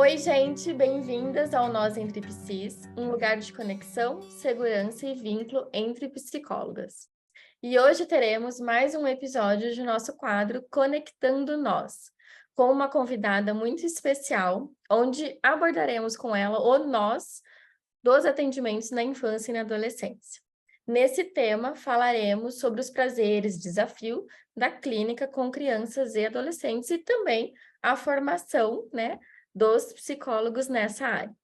Oi, gente, bem-vindas ao Nós Entre Psis, um lugar de conexão, segurança e vínculo entre psicólogas. E hoje teremos mais um episódio de nosso quadro Conectando Nós, com uma convidada muito especial, onde abordaremos com ela o nós dos atendimentos na infância e na adolescência. Nesse tema, falaremos sobre os prazeres e desafio da clínica com crianças e adolescentes e também a formação, dos psicólogos nessa área.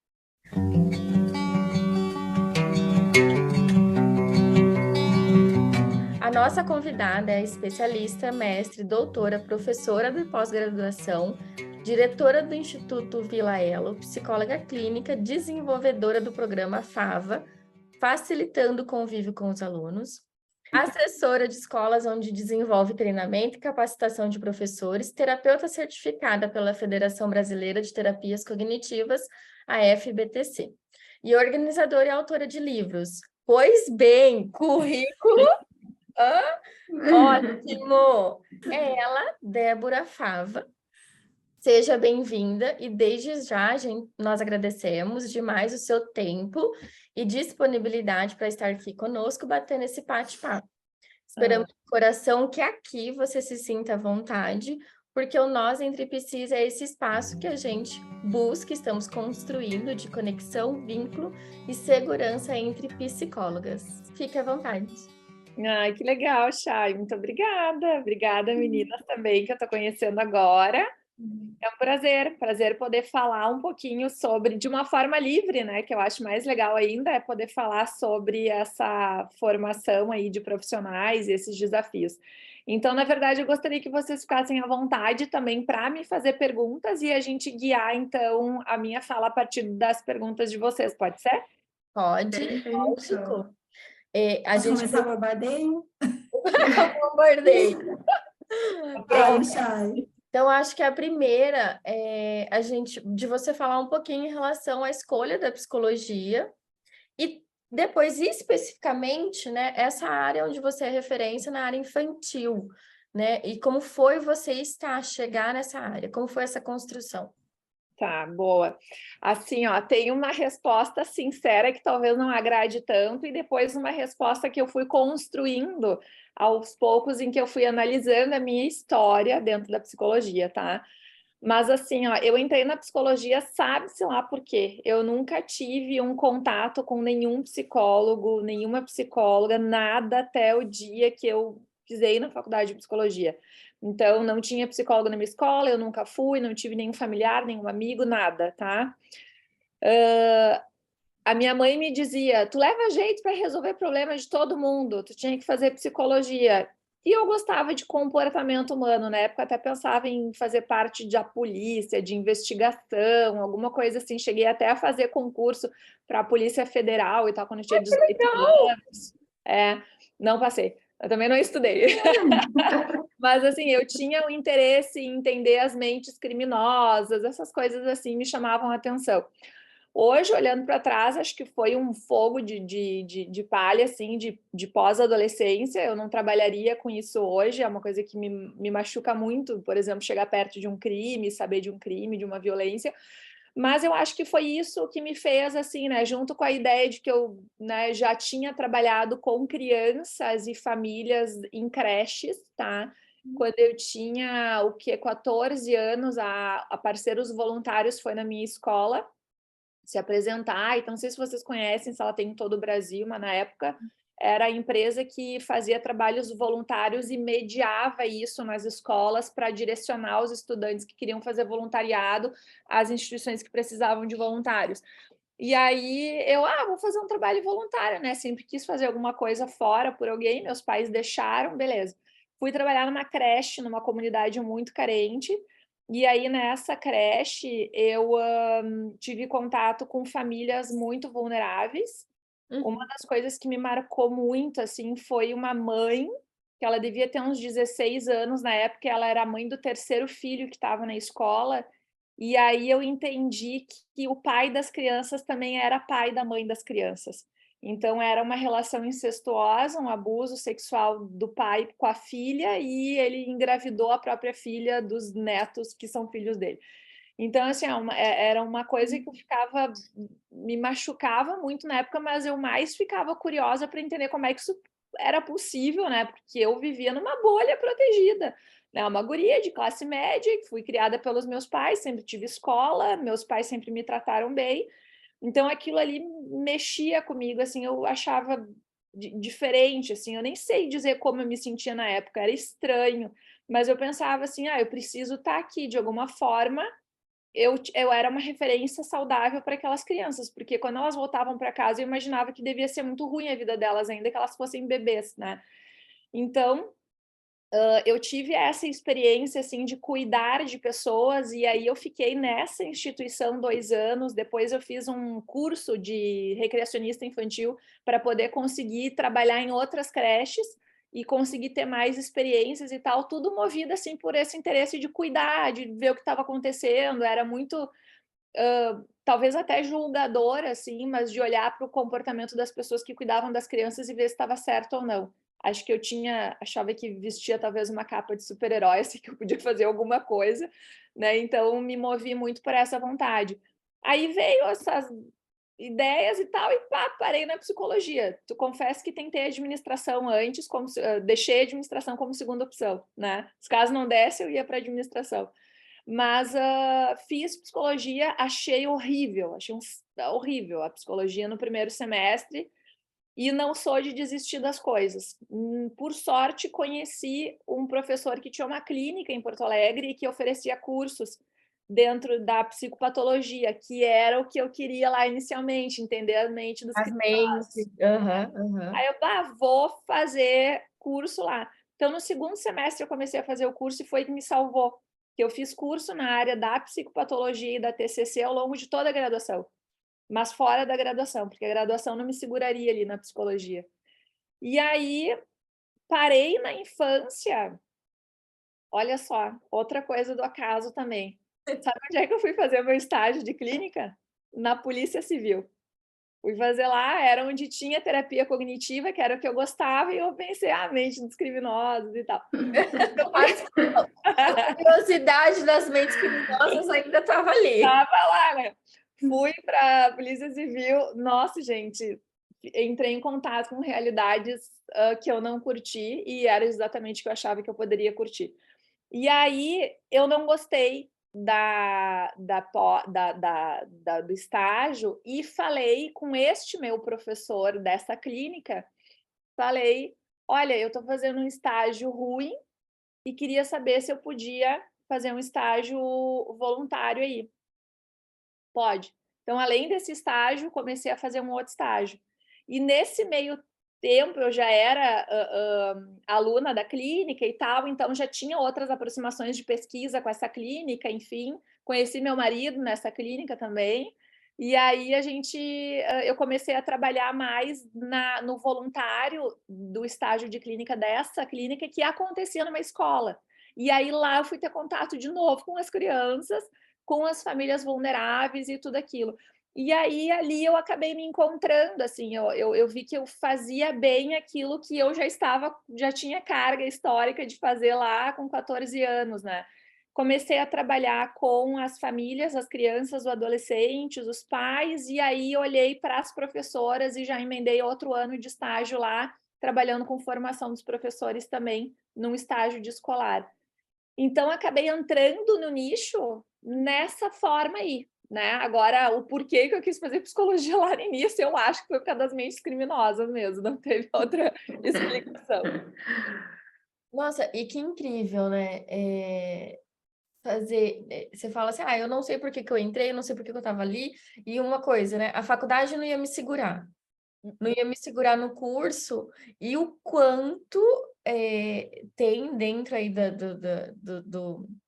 A nossa convidada é especialista, mestre, doutora, professora de pós-graduação, diretora do Instituto Vila Elo, psicóloga clínica, desenvolvedora do programa FAVA, facilitando o convívio com os alunos, assessora de escolas onde desenvolve treinamento e capacitação de professores, terapeuta certificada pela Federação Brasileira de Terapias Cognitivas, a FBTC, e organizadora e autora de livros. Pois bem, currículo... Ótimo! É ela, Débora Fava. Seja bem-vinda e desde já nós agradecemos demais o seu tempo e disponibilidade para estar aqui conosco, batendo esse bate-papo. Esperamos de coração que aqui você se sinta à vontade, porque o Nós Entre Psis é esse espaço que a gente busca, estamos construindo de conexão, vínculo e segurança entre psicólogas. Fique à vontade. Ai, que legal, Chay. Muito obrigada. Obrigada, meninas, também, que eu estou conhecendo agora. É um prazer poder falar um pouquinho sobre, de uma forma livre, né? Que eu acho mais legal ainda, é poder falar sobre essa formação aí de profissionais e esses desafios. Então, na verdade, eu gostaria que vocês ficassem à vontade também para me fazer perguntas e a gente guiar, então, a minha fala a partir das perguntas de vocês, pode ser? Pode, lógico. Posso começar o bombardeio? Bombardeio. Pronto, Chay. Então, acho que a primeira é de você falar um pouquinho em relação à escolha da psicologia e depois, especificamente, né, essa área onde você é referência na área infantil, né? E como foi você chegar nessa área? Como foi essa construção? Tá, boa. Assim, ó, tem uma resposta sincera que talvez não agrade tanto, e depois uma resposta que eu fui construindo aos poucos, em que eu fui analisando a minha história dentro da psicologia, tá? Mas assim, ó, eu entrei na psicologia, sabe-se lá por quê? Eu nunca tive um contato com nenhum psicólogo, nenhuma psicóloga, nada até o dia que eu pisei na faculdade de psicologia. Então, não tinha psicólogo na minha escola, eu nunca fui, não tive nenhum familiar, nenhum amigo, nada, tá? A minha mãe me dizia, tu leva jeito para resolver problemas de todo mundo, tu tinha que fazer psicologia. E eu gostava de comportamento humano, na época até pensava em fazer parte da polícia, de investigação, alguma coisa assim. Cheguei até a fazer concurso para a Polícia Federal e tal, quando eu tinha 18 anos. Não passei. Eu também não estudei. Mas, assim, eu tinha o interesse em entender as mentes criminosas, essas coisas assim me chamavam a atenção. Hoje, olhando para trás, acho que foi um fogo de palha, assim, de pós-adolescência. Eu não trabalharia com isso hoje, é uma coisa que me machuca muito, por exemplo, chegar perto de um crime, saber de um crime, de uma violência. Mas eu acho que foi isso que me fez, assim, né, junto com a ideia de que eu, né, já tinha trabalhado com crianças e famílias em creches, tá? Quando eu tinha, 14 anos, a Parceiros Voluntários foi na minha escola se apresentar. Então, não sei se vocês conhecem, se ela tem em todo o Brasil, mas na época era a empresa que fazia trabalhos voluntários e mediava isso nas escolas para direcionar os estudantes que queriam fazer voluntariado às instituições que precisavam de voluntários. E aí eu, vou fazer um trabalho voluntário, né? Sempre quis fazer alguma coisa fora por alguém, meus pais deixaram, beleza. Fui trabalhar numa creche, numa comunidade muito carente, e aí nessa creche eu tive contato com famílias muito vulneráveis. Uma das coisas que me marcou muito, assim, foi uma mãe, que ela devia ter uns 16 anos na época, ela era a mãe do terceiro filho que estava na escola, e aí eu entendi que o pai das crianças também era pai da mãe das crianças. Então, era uma relação incestuosa, um abuso sexual do pai com a filha, e ele engravidou a própria filha dos netos, que são filhos dele. Então, assim, era uma coisa que me machucava muito na época, mas eu mais ficava curiosa para entender como é que isso era possível, né? Porque eu vivia numa bolha protegida, né? Uma guria de classe média, que fui criada pelos meus pais, sempre tive escola, meus pais sempre me trataram bem. Então, aquilo ali mexia comigo, assim, eu achava diferente, assim, eu nem sei dizer como eu me sentia na época, era estranho, mas eu pensava assim, eu preciso estar aqui de alguma forma. Eu era uma referência saudável para aquelas crianças, porque quando elas voltavam para casa, eu imaginava que devia ser muito ruim a vida delas, ainda que elas fossem bebês, né? Então, eu tive essa experiência, assim, de cuidar de pessoas, e aí eu fiquei nessa instituição 2 anos, depois eu fiz um curso de recreacionista infantil para poder conseguir trabalhar em outras creches, e conseguir ter mais experiências e tal, tudo movido, assim, por esse interesse de cuidar, de ver o que estava acontecendo, era muito talvez até julgadora, assim, mas de olhar para o comportamento das pessoas que cuidavam das crianças e ver se estava certo ou não. Acho que achava que vestia talvez uma capa de super-herói, assim, que eu podia fazer alguma coisa, né? Então me movi muito por essa vontade. Aí veio essas ideias e tal, e pá, parei na psicologia. Tu confesso que tentei administração antes, deixei a administração como segunda opção, né? Se caso não desse, eu ia para administração. Mas fiz psicologia, achei horrível, horrível a psicologia no primeiro semestre e não sou de desistir das coisas. Por sorte, conheci um professor que tinha uma clínica em Porto Alegre e que oferecia cursos dentro da psicopatologia, que era o que eu queria lá inicialmente, entender a mente dos As criminosos. mentes. Aham. Aí eu vou fazer curso lá. Então, no segundo semestre, eu comecei a fazer o curso e foi que me salvou. Que eu fiz curso na área da psicopatologia e da TCC ao longo de toda a graduação, mas fora da graduação, porque a graduação não me seguraria ali na psicologia. E aí, parei na infância. Olha só, outra coisa do acaso também. Sabe onde é que eu fui fazer meu estágio de clínica? Na Polícia Civil. Fui fazer lá, era onde tinha terapia cognitiva, que era o que eu gostava, e eu pensei, mente dos criminosos e tal. A curiosidade das mentes criminosas ainda estava ali. Estava lá, né? Fui para a Polícia Civil. Nossa, gente, entrei em contato com realidades que eu não curti, e era exatamente o que eu achava que eu poderia curtir. E aí, eu não gostei do estágio e falei com este meu professor dessa clínica, falei, olha, eu estou fazendo um estágio ruim e queria saber se eu podia fazer um estágio voluntário aí. Pode. Então, além desse estágio, comecei a fazer um outro estágio. E nesse meio tempo, eu já era aluna da clínica e tal, então já tinha outras aproximações de pesquisa com essa clínica, enfim. Conheci meu marido nessa clínica também. E aí eu comecei a trabalhar mais no voluntário do estágio de clínica dessa clínica, que acontecia numa escola. E aí lá eu fui ter contato de novo com as crianças, com as famílias vulneráveis e tudo aquilo. E aí, ali, eu acabei me encontrando, assim, eu vi que eu fazia bem aquilo que eu já tinha carga histórica de fazer lá com 14 anos, né? Comecei a trabalhar com as famílias, as crianças, os adolescentes, os pais, e aí olhei para as professoras e já emendei outro ano de estágio lá, trabalhando com formação dos professores também, num estágio de escolar. Então, acabei entrando no nicho nessa forma aí, né? Agora, o porquê que eu quis fazer psicologia lá no início, eu acho que foi por causa das mentes criminosas mesmo, não teve outra explicação. Nossa, e que incrível, né? Você fala assim, eu não sei por que que eu entrei, eu não sei por que que eu estava ali. E uma coisa, né? A faculdade não ia me segurar. Não ia me segurar no curso. E o quanto tem dentro aí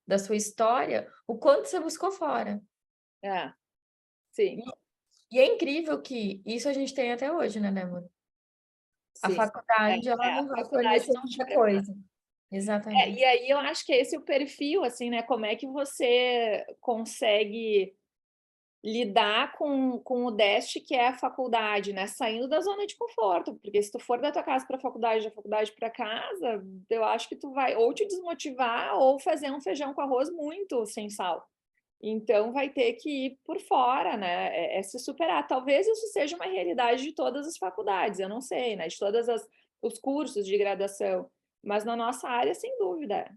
da sua história, o quanto você buscou fora. Sim. E é incrível que isso a gente tem até hoje, né, Débora? A Sim. faculdade, ela não A vai faculdade fornecer não te muita prepara. coisa. Exatamente. E aí eu acho que esse é o perfil, assim, né? Como é que você consegue lidar com o deste que é a faculdade, né? Saindo da zona de conforto, porque se tu for da tua casa para a faculdade, da faculdade para casa, eu acho que tu vai ou te desmotivar ou fazer um feijão com arroz muito sem sal. Então, vai ter que ir por fora, né? É se superar. Talvez isso seja uma realidade de todas as faculdades, eu não sei, né? De todos os cursos de graduação. Mas na nossa área, sem dúvida.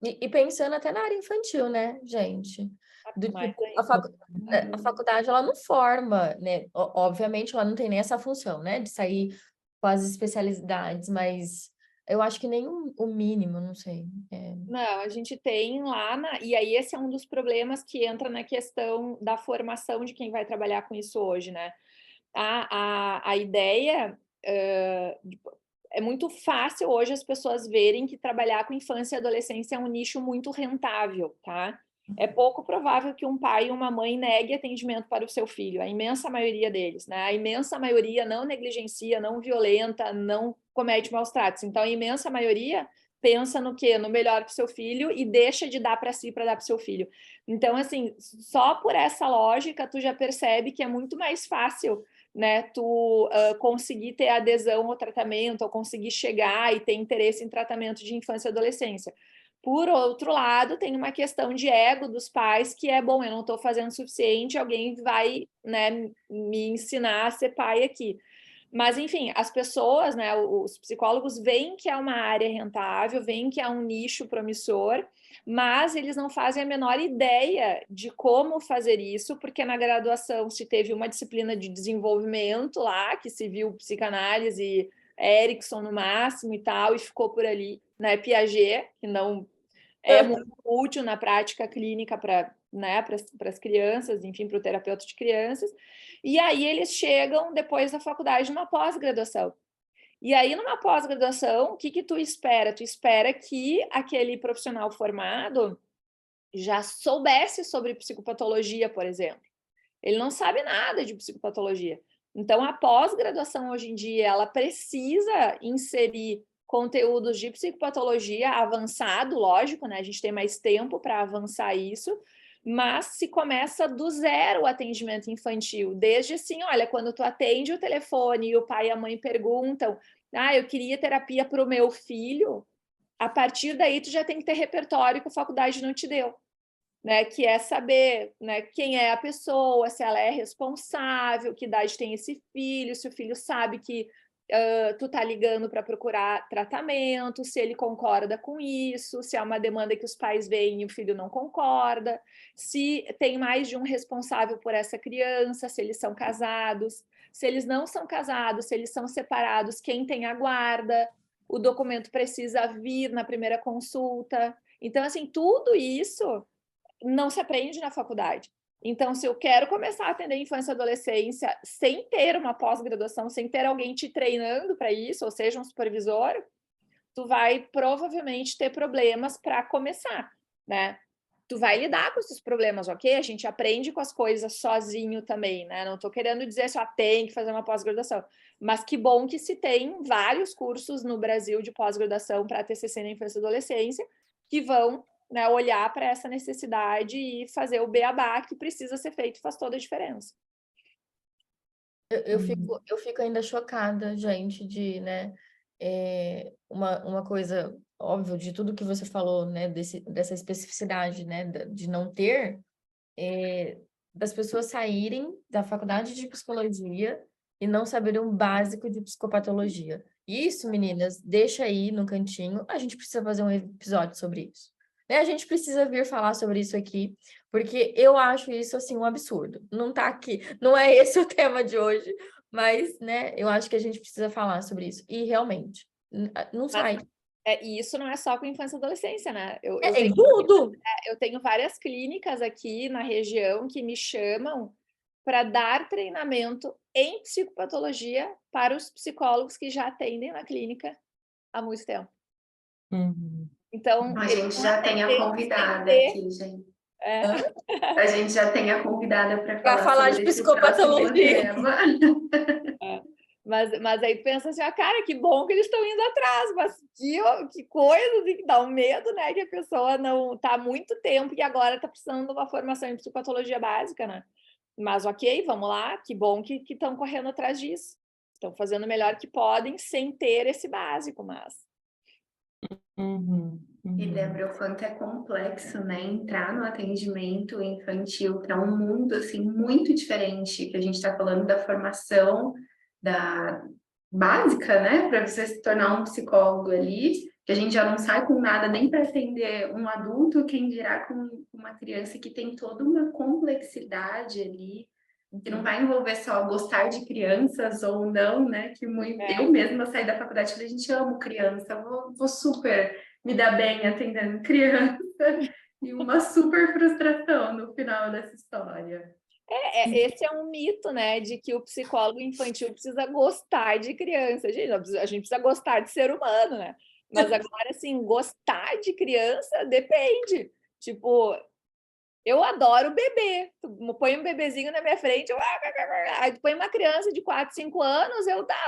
E pensando até na área infantil, né, gente? Do Mas tipo, a faculdade, ela não forma, né? Obviamente, ela não tem nem essa função, né? De sair com as especialidades, mas eu acho que nem o mínimo, não sei. Não, a gente tem lá, e aí esse é um dos problemas que entra na questão da formação de quem vai trabalhar com isso hoje, né? A ideia é muito fácil hoje as pessoas verem que trabalhar com infância e adolescência é um nicho muito rentável, tá? É pouco provável que um pai e uma mãe negue atendimento para o seu filho, a imensa maioria deles, né? A imensa maioria não negligencia, não violenta, não comete maus tratos. Então, a imensa maioria pensa no quê? No melhor para o seu filho e deixa de dar para si para dar para o seu filho. Então, assim, só por essa lógica, tu já percebe que é muito mais fácil, né, tu conseguir ter adesão ao tratamento, ou conseguir chegar e ter interesse em tratamento de infância e adolescência. Por outro lado, tem uma questão de ego dos pais, que é, bom, eu não estou fazendo o suficiente, alguém vai, né, me ensinar a ser pai aqui. Mas, enfim, as pessoas, né, os psicólogos veem que é uma área rentável, veem que é um nicho promissor, mas eles não fazem a menor ideia de como fazer isso, porque na graduação se teve uma disciplina de desenvolvimento lá, que se viu psicanálise, Erickson no máximo e tal, e ficou por ali, né, Piaget, que não é muito útil na prática clínica para, né, para as crianças, enfim, para o terapeuta de crianças. E aí eles chegam depois da faculdade numa pós-graduação. E aí, numa pós-graduação, o que tu espera? Tu espera que aquele profissional formado já soubesse sobre psicopatologia, por exemplo. Ele não sabe nada de psicopatologia. Então, a pós-graduação hoje em dia, ela precisa inserir conteúdos de psicopatologia avançado, lógico, né? A gente tem mais tempo para avançar isso, mas se começa do zero o atendimento infantil, desde assim, olha, quando tu atende o telefone e o pai e a mãe perguntam, eu queria terapia para o meu filho, a partir daí tu já tem que ter repertório que a faculdade não te deu. Né, que é saber, né, quem é a pessoa, se ela é responsável, que idade tem esse filho, se o filho sabe que tu tá ligando para procurar tratamento, se ele concorda com isso, se é uma demanda que os pais veem e o filho não concorda, se tem mais de um responsável por essa criança, se eles são casados, se eles não são casados, se eles são separados, quem tem a guarda, o documento precisa vir na primeira consulta. Então, assim, tudo isso não se aprende na faculdade. Então, se eu quero começar a atender infância e adolescência sem ter uma pós-graduação, sem ter alguém te treinando para isso, ou seja, um supervisor, tu vai provavelmente ter problemas para começar, né? Tu vai lidar com esses problemas, ok? A gente aprende com as coisas sozinho também, né? Não estou querendo dizer só tem que fazer uma pós-graduação, mas que bom que se tem vários cursos no Brasil de pós-graduação para TCC na infância e adolescência que vão, né, olhar para essa necessidade e fazer o beabá que precisa ser feito, faz toda a diferença. Eu fico ainda chocada, gente, de, né, uma coisa, óbvio, de tudo que você falou, né, dessa especificidade, né, de não ter, das pessoas saírem da faculdade de psicologia e não saberem o básico de psicopatologia. Isso, meninas, deixa aí no cantinho, a gente precisa fazer um episódio sobre isso. Né? A gente precisa vir falar sobre isso aqui, porque eu acho isso, assim, um absurdo. Não tá aqui, não é esse o tema de hoje, mas, né, eu acho que a gente precisa falar sobre isso. E, realmente, não sai. E isso não é só com infância e adolescência, né? Eu Em tudo! Eu tenho várias clínicas aqui na região que me chamam para dar treinamento em psicopatologia para os psicólogos que já atendem na clínica há muito tempo. Então, a gente já tem a convidada aqui, gente. A gente já tem a convidada para falar de psicopatologia. Mas aí tu pensa assim, cara, que bom que eles estão indo atrás, mas que coisa, assim, que dá um medo, né? Que a pessoa não está há muito tempo e agora está precisando de uma formação em psicopatologia básica, né? Mas ok, vamos lá, que bom que estão correndo atrás disso. Estão fazendo o melhor que podem sem ter esse básico, mas... E, Débora, o quanto é complexo, né, entrar no atendimento infantil para um mundo, assim, muito diferente, que a gente está falando da formação da básica, né, para você se tornar um psicólogo ali, que a gente já não sai com nada nem para atender um adulto, quem dirá com uma criança que tem toda uma complexidade ali, que não vai envolver só gostar de crianças ou não, né, que muito... Eu mesma saí da faculdade e falei, a gente ama criança, vou super me dar bem atendendo criança, e uma super frustração no final dessa história. Esse é um mito, né, de que o psicólogo infantil precisa gostar de criança. A gente precisa gostar de ser humano, né? Mas agora, assim, gostar de criança depende. Tipo, eu adoro bebê. Tu põe um bebezinho na minha frente, aí tu põe uma criança de 4, 5 anos,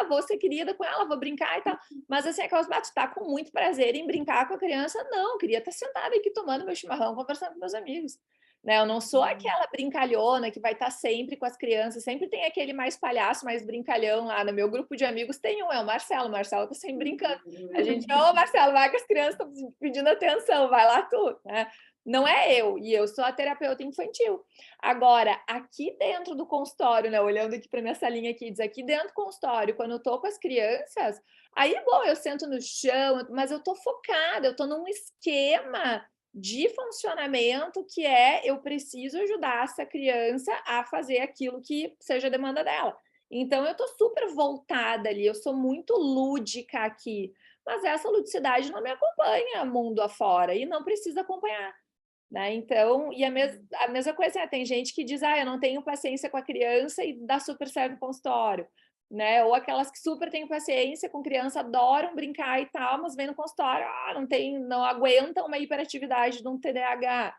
vou ser querida com ela, vou brincar e tal. Mas assim, aquelas tu tá com muito prazer em brincar com a criança? Não, eu queria estar sentada aqui tomando meu chimarrão, conversando com meus amigos. Né? Eu não sou aquela brincalhona que vai estar sempre com as crianças, sempre tem aquele mais palhaço, mais brincalhão lá. No meu grupo de amigos tem um, é o Marcelo tá sempre brincando. A gente, Marcelo, vai que as crianças estão pedindo atenção, vai lá tu, né? Não é eu, e eu sou a terapeuta infantil. Agora, aqui dentro do consultório, né, olhando aqui para minha salinha aqui, diz aqui dentro do consultório, quando eu tô com as crianças, aí, bom, eu sento no chão, mas eu tô focada, eu tô num esquema de funcionamento que eu preciso ajudar essa criança a fazer aquilo que seja a demanda dela. Então, eu tô super voltada ali, eu sou muito lúdica aqui, mas essa ludicidade não me acompanha mundo afora e não precisa acompanhar. Né? Então, e a mesma coisa, tem gente que diz, eu não tenho paciência com a criança e dá super certo no consultório, né? Ou aquelas que super têm paciência com criança, adoram brincar e tal, mas vem no consultório, não aguentam uma hiperatividade de um TDAH.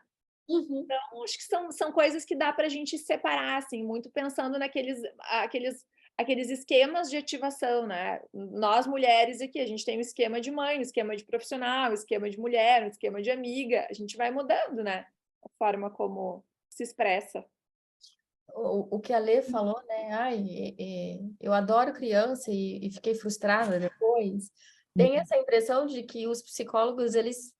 Então, acho que são coisas que dá para a gente separar, assim, muito pensando aqueles esquemas de ativação, né? Nós, mulheres aqui, a gente tem um esquema de mãe, um esquema de profissional, um esquema de mulher, um esquema de amiga, a gente vai mudando, né? A forma como se expressa. O que a Lê falou, né? Eu adoro criança e fiquei frustrada depois. Tem essa impressão de que os psicólogos, eles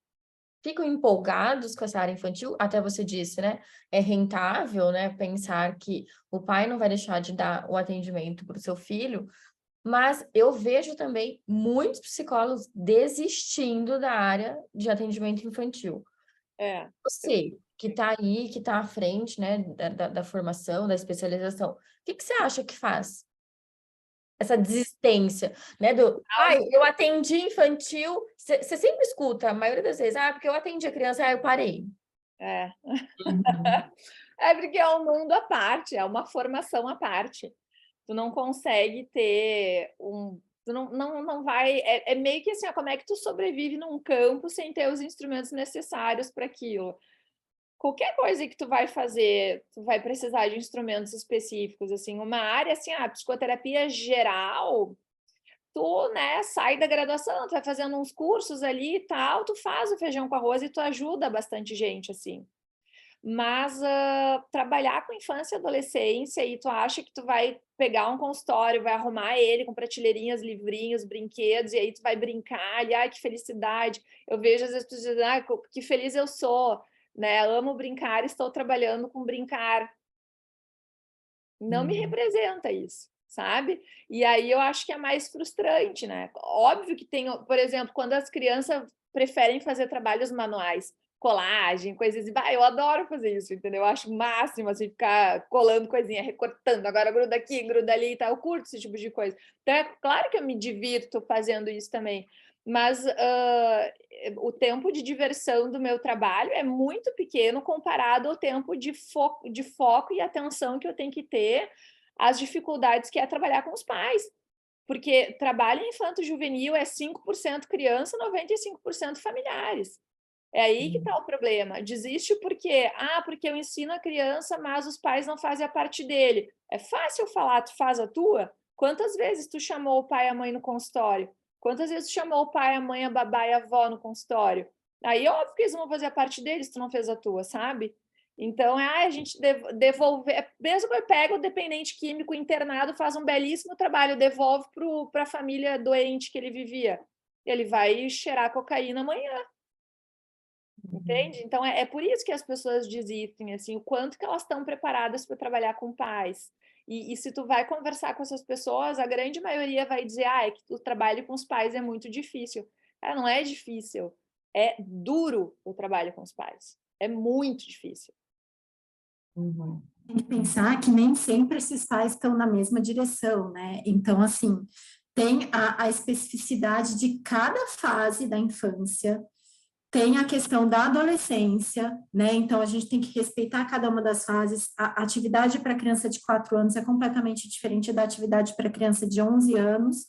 ficam empolgados com essa área infantil, até você disse, né? É rentável, né? Pensar que o pai não vai deixar de dar o atendimento para o seu filho, mas eu vejo também muitos psicólogos desistindo da área de atendimento infantil. Você, que está aí, que está à frente, né, da formação, da especialização, o que você acha que faz? Essa desistência, né? Eu atendi infantil, você sempre escuta, a maioria das vezes, porque eu atendi a criança, eu parei. É porque é um mundo à parte, é uma formação à parte. Tu não consegue ter tu não vai... É meio que assim, como é que tu sobrevive num campo sem ter os instrumentos necessários para aquilo? Qualquer coisa que tu vai fazer, tu vai precisar de instrumentos específicos, assim, uma área, assim, a psicoterapia geral, tu, né, sai da graduação, tu vai fazendo uns cursos ali e tal, tu faz o feijão com arroz e tu ajuda bastante gente, assim. Mas trabalhar com infância e adolescência e tu acha que tu vai pegar um consultório, vai arrumar ele com prateleirinhas, livrinhos, brinquedos, e aí tu vai brincar ali, que felicidade. Eu vejo às vezes pessoas dizendo, que feliz eu sou, né? Amo brincar, estou trabalhando com brincar. Não me representa isso, sabe? E aí eu acho que é mais frustrante, né? Óbvio que tem, por exemplo, quando as crianças preferem fazer trabalhos manuais, colagem, coisas assim, eu adoro fazer isso, entendeu? Eu acho o máximo, assim, ficar colando coisinha, recortando, agora gruda aqui, gruda ali e tal, eu curto esse tipo de coisa. Então, é claro que eu me divirto fazendo isso também, mas o tempo de diversão do meu trabalho é muito pequeno comparado ao tempo de foco e atenção que eu tenho que ter às dificuldades que é trabalhar com os pais. Porque trabalho infanto-juvenil é 5% criança, 95% familiares. É aí que está o problema. Desiste porque eu ensino a criança, mas os pais não fazem a parte dele. É fácil falar, tu faz a tua? Quantas vezes tu chamou o pai e a mãe no consultório? Quantas vezes tu chamou o pai, a mãe, a babá e a avó no consultório? Aí, óbvio que eles vão fazer a parte deles se tu não fez a tua, sabe? Então, a gente devolver... Mesmo que pega o dependente químico internado, faz um belíssimo trabalho, devolve para a família doente que ele vivia. Ele vai cheirar cocaína amanhã. Entende? Então, é por isso que as pessoas desistem, assim, o quanto que elas estão preparadas para trabalhar com pais. E se tu vai conversar com essas pessoas, a grande maioria vai dizer, é que o trabalho com os pais é muito difícil. Cara, não é difícil, é duro o trabalho com os pais. É muito difícil. Tem que pensar que nem sempre esses pais estão na mesma direção, né? Então, assim, tem a especificidade de cada fase da infância, tem a questão da adolescência, né? Então, a gente tem que respeitar cada uma das fases. A atividade para criança de 4 anos é completamente diferente da atividade para criança de 11 anos,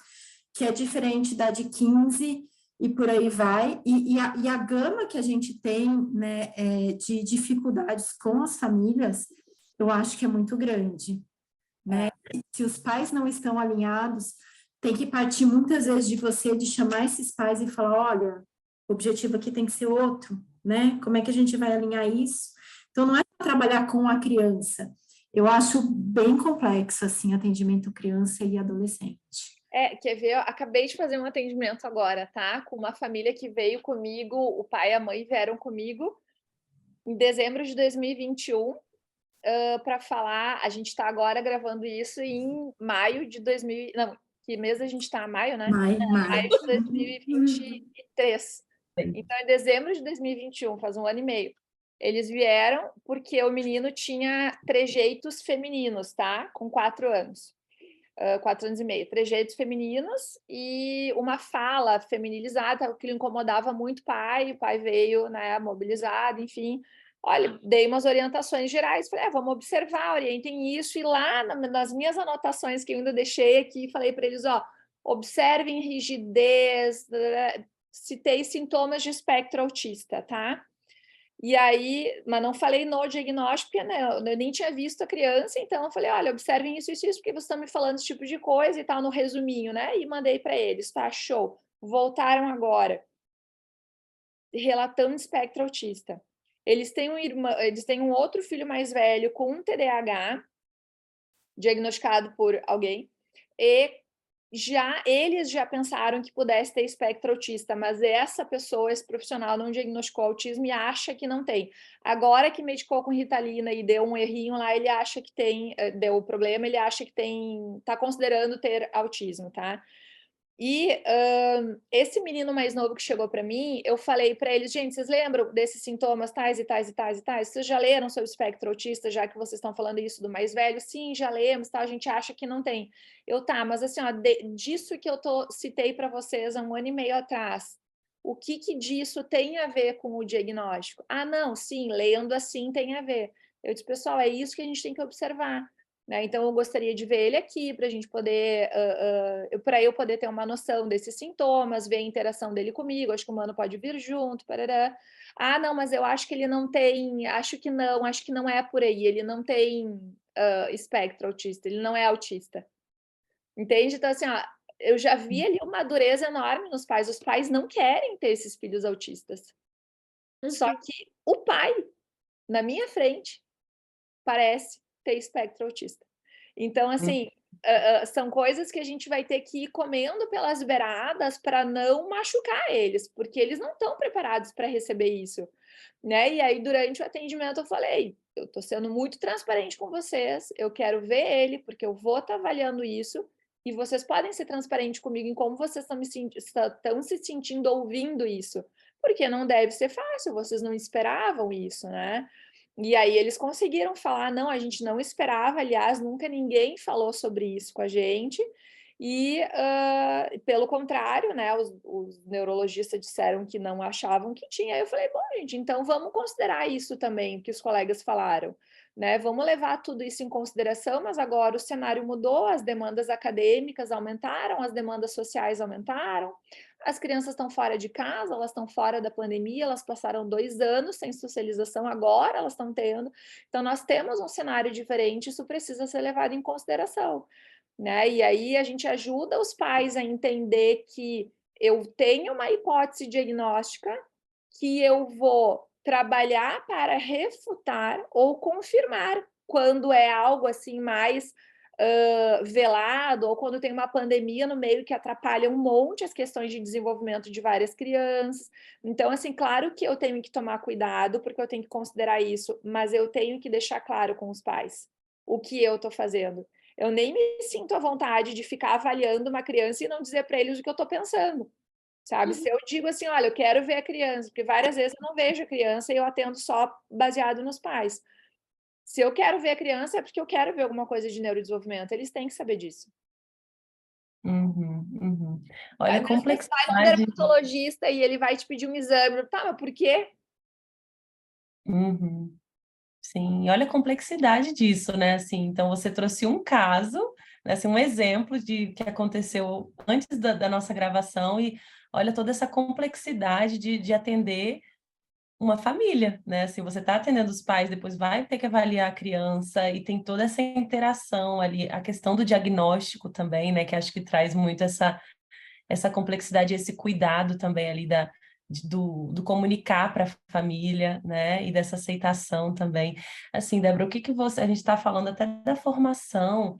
que é diferente da de 15 e por aí vai. E a gama que a gente tem, né, de dificuldades com as famílias, eu acho que é muito grande, né? Se os pais não estão alinhados, tem que partir muitas vezes de você, de chamar esses pais e falar, olha, o objetivo aqui tem que ser outro, né? Como é que a gente vai alinhar isso? Então, não é trabalhar com a criança. Eu acho bem complexo, assim, atendimento criança e adolescente. Quer ver? Eu acabei de fazer um atendimento agora, tá? Com uma família que veio comigo, o pai e a mãe vieram comigo em dezembro de 2021 para falar. A gente está agora gravando isso em maio de 2000. Não, que mês a gente está? Maio, né? Maio de 2023. Então, em dezembro de 2021, faz um ano e meio. Eles vieram porque o menino tinha trejeitos femininos, tá? Com 4 anos. 4 anos e meio, trejeitos femininos e uma fala feminilizada, que lhe incomodava muito o pai veio, né, mobilizado, enfim. Olha, dei umas orientações gerais, falei, vamos observar, orientem isso, e lá nas minhas anotações que eu ainda deixei aqui, falei para eles, observem rigidez, citei sintomas de espectro autista, tá? E aí, mas não falei no diagnóstico, porque né, eu nem tinha visto a criança, então eu falei, olha, observem isso, porque vocês estão me falando esse tipo de coisa e tal, no resuminho, né? E mandei para eles, tá, show. Voltaram agora, relatando espectro autista. Eles têm um outro filho mais velho com um TDAH, diagnosticado por alguém, e eles já pensaram que pudesse ter espectro autista, mas essa pessoa, esse profissional, não diagnosticou autismo e acha que não tem. Agora que medicou com Ritalina e deu um errinho lá, ele acha que tem, deu o problema, ele acha que tem, está considerando ter autismo, tá? E esse menino mais novo que chegou para mim, eu falei para eles, gente, vocês lembram desses sintomas tais e tais e tais e tais? Vocês já leram sobre o espectro autista, já que vocês estão falando isso do mais velho? Sim, já lemos, tá? A gente acha que não tem. Mas assim, disso que eu citei para vocês há um ano e meio atrás, o que disso tem a ver com o diagnóstico? Ah, não, sim, lendo assim tem a ver. Eu disse, pessoal, é isso que a gente tem que observar. Né? Então, eu gostaria de ver ele aqui para a gente poder, para eu poder ter uma noção desses sintomas, ver a interação dele comigo. Acho que o Mano pode vir junto. Parará. Ah, não, mas eu acho que ele não tem, acho que não é por aí. Ele não tem espectro autista, ele não é autista. Entende? Então, assim, eu já vi ali uma dureza enorme nos pais. Os pais não querem ter esses filhos autistas. Só que o pai, na minha frente, parece ter espectro autista. Então, assim, são coisas que a gente vai ter que ir comendo pelas beiradas para não machucar eles, porque eles não estão preparados para receber isso, né? E aí, durante o atendimento, eu falei, eu estou sendo muito transparente com vocês, eu quero ver ele, porque eu vou estar avaliando isso, e vocês podem ser transparentes comigo em como vocês estão se sentindo ouvindo isso, porque não deve ser fácil, vocês não esperavam isso, né? E aí eles conseguiram falar, não, a gente não esperava, aliás, nunca ninguém falou sobre isso com a gente, e pelo contrário, né, os neurologistas disseram que não achavam que tinha. Aí eu falei, bom, gente, então vamos considerar isso também, o que os colegas falaram, né? Vamos levar tudo isso em consideração, mas agora o cenário mudou, as demandas acadêmicas aumentaram, as demandas sociais aumentaram, as crianças estão fora de casa, elas estão fora da pandemia, elas passaram 2 anos sem socialização, agora elas estão tendo. Então, nós temos um cenário diferente, isso precisa ser levado em consideração, né? E aí a gente ajuda os pais a entender que eu tenho uma hipótese diagnóstica que eu vou trabalhar para refutar ou confirmar quando é algo assim mais velado, ou quando tem uma pandemia no meio que atrapalha um monte as questões de desenvolvimento de várias crianças. Então, assim, claro que eu tenho que tomar cuidado, porque eu tenho que considerar isso, mas eu tenho que deixar claro com os pais o que eu estou fazendo. Eu nem me sinto à vontade de ficar avaliando uma criança e não dizer para eles o que eu estou pensando, sabe? Se eu digo assim, olha, eu quero ver a criança, porque várias vezes eu não vejo a criança e eu atendo só baseado nos pais. Se eu quero ver a criança, é porque eu quero ver alguma coisa de neurodesenvolvimento. Eles têm que saber disso. Olha a Às vezes você vai num complexidade. dermatologista e ele vai te pedir um exame. Tá, mas por quê? Uhum. Sim, olha a complexidade disso, né? Assim, então você trouxe um caso, né, assim, um exemplo de que aconteceu antes da nossa gravação e olha toda essa complexidade de atender uma família, né? Assim, você está atendendo os pais, depois vai ter que avaliar a criança e tem toda essa interação ali, a questão do diagnóstico também, né? Que acho que traz muito essa complexidade, esse cuidado também ali do comunicar para a família, né? E dessa aceitação também. Assim, Débora, o que que você... A gente está falando até da formação, o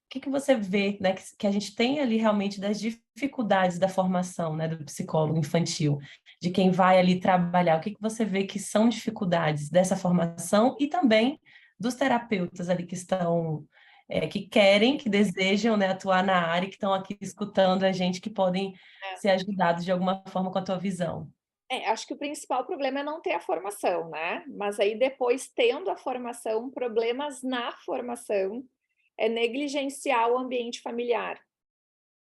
que que você vê, né, que a gente tem ali realmente das dificuldades da formação, né, do psicólogo infantil, de quem vai ali trabalhar, o que que você vê que são dificuldades dessa formação e também dos terapeutas ali que estão, que querem, que desejam, né, atuar na área, que estão aqui escutando a gente, que podem ser ajudados de alguma forma com a tua visão. Acho que o principal problema é não ter a formação, né? Mas aí depois, tendo a formação, problemas na formação é negligenciar o ambiente familiar.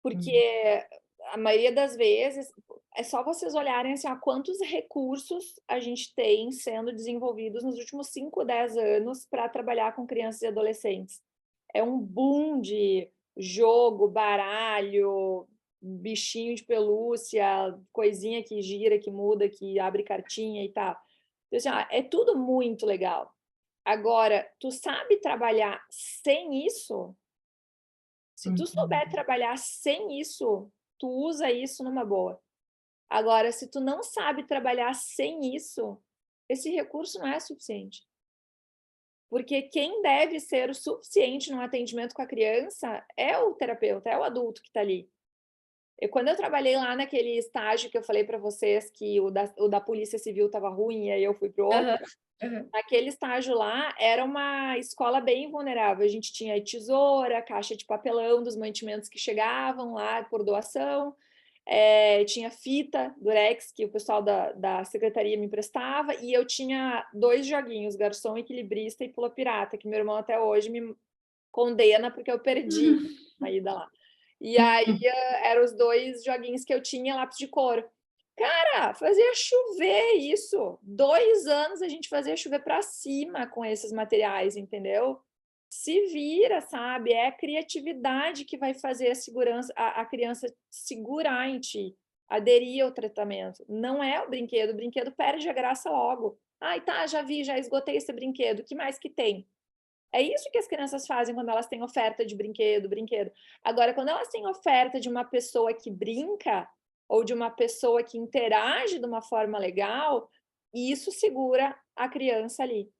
Porque a maioria das vezes é só vocês olharem assim, quantos recursos a gente tem sendo desenvolvidos nos últimos 5, 10 anos para trabalhar com crianças e adolescentes. É um boom de jogo, baralho, bichinho de pelúcia, coisinha que gira, que muda, que abre cartinha e tal. Então, assim, é tudo muito legal. Agora, tu sabe trabalhar sem isso? Se tu souber trabalhar sem isso, tu usa isso numa boa. Agora, se tu não sabe trabalhar sem isso, esse recurso não é suficiente. Porque quem deve ser o suficiente no atendimento com a criança é o terapeuta, é o adulto que está ali. Quando eu trabalhei lá naquele estágio que eu falei para vocês que o da Polícia Civil estava ruim, e aí eu fui para o outro, naquele estágio lá era uma escola bem vulnerável. A gente tinha tesoura, caixa de papelão dos mantimentos que chegavam lá por doação, tinha fita durex que o pessoal da secretaria me emprestava, e eu tinha 2 joguinhos, garçom, equilibrista e pula pirata, que meu irmão até hoje me condena porque eu perdi a ida lá. E aí eram os 2 joguinhos que eu tinha, lápis de cor. Cara, fazia chover isso. 2 anos a gente fazia chover para cima com esses materiais, entendeu? Se vira, sabe? É a criatividade que vai fazer a criança segurar em ti, aderir ao tratamento. Não é o brinquedo perde a graça logo. Ai, tá, já vi, já esgotei esse brinquedo, o que mais que tem? É isso que as crianças fazem quando elas têm oferta de brinquedo. Agora, quando elas têm oferta de uma pessoa que brinca ou de uma pessoa que interage de uma forma legal, isso segura a criança ali.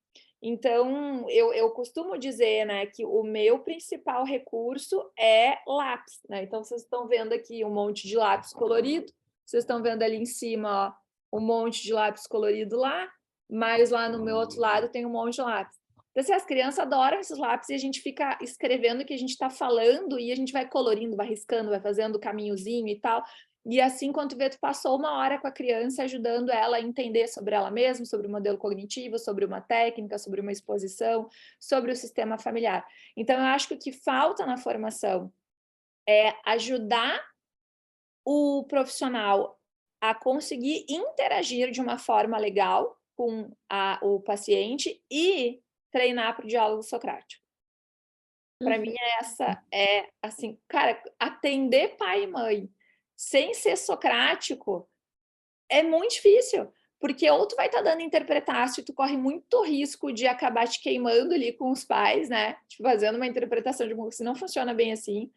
Então, eu costumo dizer, né, que o meu principal recurso é lápis, né? Então, vocês estão vendo aqui um monte de lápis colorido, vocês estão vendo ali em cima, ó, um monte de lápis colorido lá, mas lá no meu outro lado tem um monte de lápis. Então, assim, as crianças adoram esses lápis e a gente fica escrevendo o que a gente está falando e a gente vai colorindo, vai riscando, vai fazendo o caminhozinho e tal. E assim, quando tu vê, tu passou 1 hora com a criança ajudando ela a entender sobre ela mesma, sobre o modelo cognitivo, sobre uma técnica, sobre uma exposição, sobre o sistema familiar. Então, eu acho que o que falta na formação é ajudar o profissional a conseguir interagir de uma forma legal com o paciente e treinar para o diálogo socrático. Para mim, essa é, assim, cara, atender pai e mãe sem ser socrático é muito difícil, porque ou tu vai estar dando interpretácio e tu corre muito risco de acabar te queimando ali com os pais, né? Tipo, fazendo uma interpretação de que não funciona bem assim.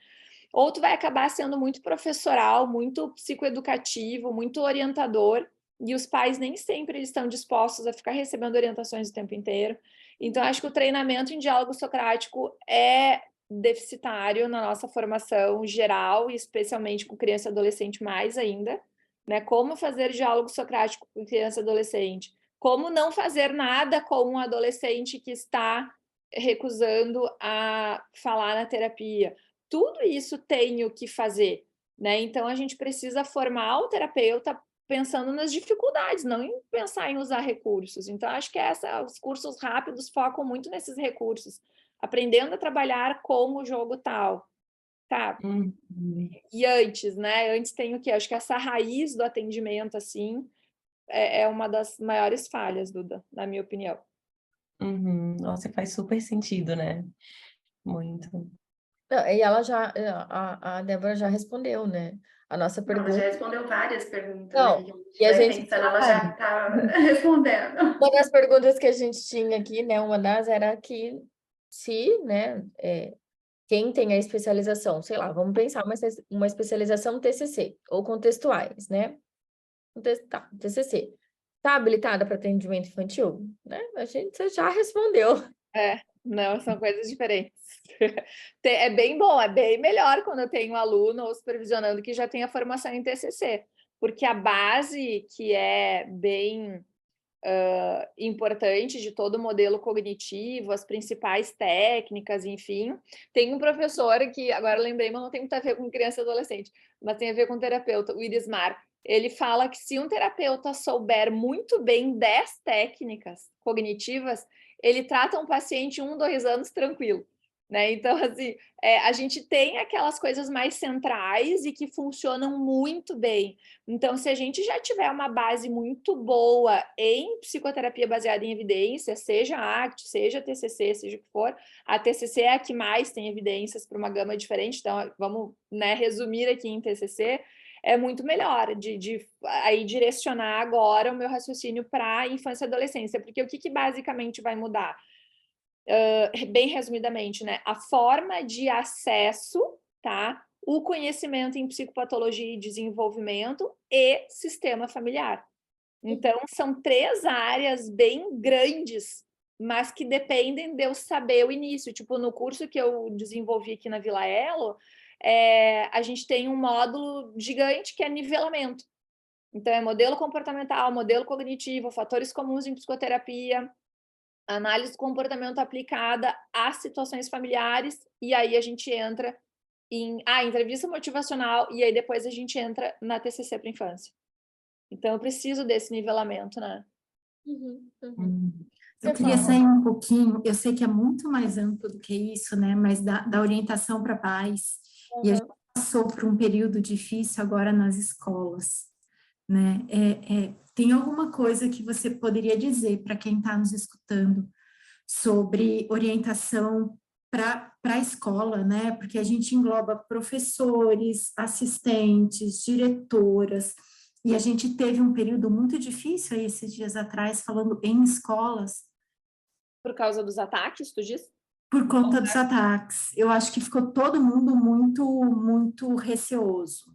Ou tu vai acabar sendo muito professoral, muito psicoeducativo, muito orientador, e os pais nem sempre estão dispostos a ficar recebendo orientações o tempo inteiro. Então, acho que o treinamento em diálogo socrático é deficitário na nossa formação geral, e especialmente com criança e adolescente mais ainda, né? Como fazer diálogo socrático com criança e adolescente, como não fazer nada com um adolescente que está recusando a falar na terapia. Tudo isso tem o que fazer, né? Então a gente precisa formar o terapeuta pensando nas dificuldades, não em pensar em usar recursos. Então acho que os cursos rápidos focam muito nesses recursos, aprendendo a trabalhar com o jogo tal, tá? E antes, né? Antes tem o quê? Acho que essa raiz do atendimento, assim, é uma das maiores falhas, Duda, na minha opinião. Nossa, faz super sentido, né? Muito. Não, e ela já, a Débora já respondeu, né? A nossa Não, ela já pergunta. respondeu várias perguntas, Não, né? Que a gente e a vai gente pensando, ela já está respondendo. uma das perguntas que a gente tinha aqui, né? Uma das era que se, né, quem tem a especialização, sei lá, vamos pensar uma especialização TCC ou contextuais, né? Tá, TCC. Tá habilitada para atendimento infantil, né? Você já respondeu. Não, são coisas diferentes. É bem bom, é bem melhor quando eu tenho um aluno ou supervisionando que já tem a formação em TCC, porque a base que é bem importante de todo o modelo cognitivo, as principais técnicas, enfim. Tem um professor que, agora lembrei, mas não tem muito a ver com criança e adolescente, mas tem a ver com terapeuta, o Irismar. Ele fala que se um terapeuta souber muito bem 10 técnicas cognitivas, ele trata um paciente 1, 2 anos tranquilo. Né? Então, assim, a gente tem aquelas coisas mais centrais e que funcionam muito bem. Então, se a gente já tiver uma base muito boa em psicoterapia baseada em evidência, seja ACT, seja TCC, seja o que for, a TCC é a que mais tem evidências para uma gama diferente, então vamos, né, resumir aqui em TCC, é muito melhor de aí direcionar agora o meu raciocínio para a infância e adolescência, porque o que basicamente vai mudar? Bem resumidamente, né? A forma de acesso, tá? O conhecimento em psicopatologia e desenvolvimento e sistema familiar. Então, são 3 áreas bem grandes, mas que dependem de eu saber o início. Tipo, no curso que eu desenvolvi aqui na Vila Elo, a gente tem um módulo gigante que é nivelamento. Então, é modelo comportamental, modelo cognitivo, fatores comuns em psicoterapia, análise do comportamento aplicada às situações familiares, e aí a gente entra em entrevista motivacional, e aí depois a gente entra na TCC para infância. Então, eu preciso desse nivelamento, né? Eu queria sair um pouquinho, eu sei que é muito mais amplo do que isso, né? Mas da orientação para pais. E a gente passou por um período difícil agora nas escolas, né? Tem alguma coisa que você poderia dizer para quem está nos escutando sobre orientação para a escola, né? Porque a gente engloba professores, assistentes, diretoras, e a gente teve um período muito difícil aí esses dias atrás, falando em escolas. Por causa dos ataques, tu diz? Por conta dos ataques. Eu acho que ficou todo mundo muito, muito receoso.